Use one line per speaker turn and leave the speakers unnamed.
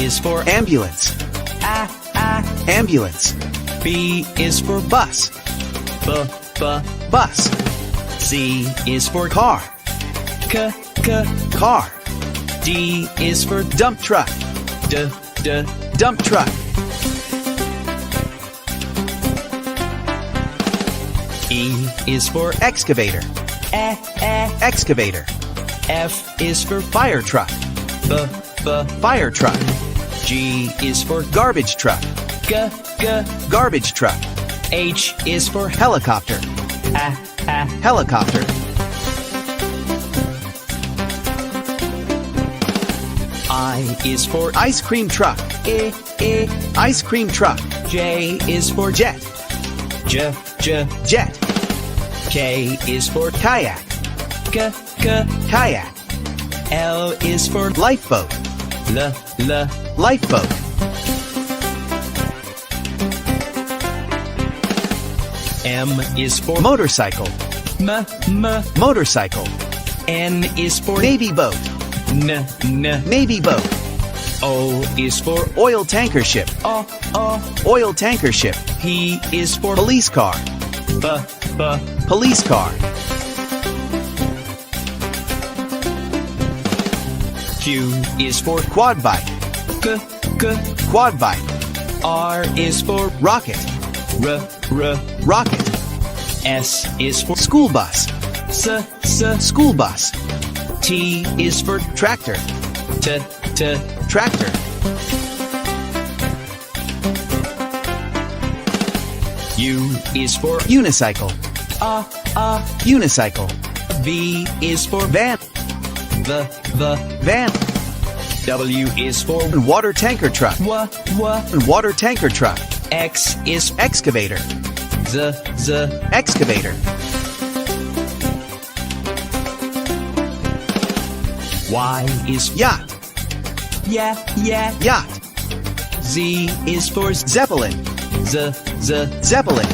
is for
ambulance. Ambulance.
B is for
Bus. Bus.
C is for
Car. Car.
D is for
Dump truck. Dump truck.
E is for
Excavator. Excavator.
F is for
Fire truck. Fire truck.
G is for
Garbage truck. Garbage truck.
H is for
Helicopter. Helicopter.
I is for
Ice cream truck. Ice cream truck.
J is for
Jet.
Jet. K is for
Kayak. Kayak.
L is for
Lifeboat. Lifeboat.
M is for
Motorcycle. Motorcycle.
N is for
Navy boat. Navy boat.
O is for
Oil tanker ship. Oil tanker ship.
P is for
Police car. Police car.
Q is for
Quad bike. Quad bike.
R is for
Rocket. Rocket.
S is for
School bus. School bus.
T is for
Tractor. Tractor.
U is for
Unicycle. Unicycle.
V is for
Van. Van.
W is for
Water tanker truck. Water tanker truck.
X is
Excavator. Excavator.
Y is
Yacht. Yacht.
Z is for
Zeppelin. Zeppelin.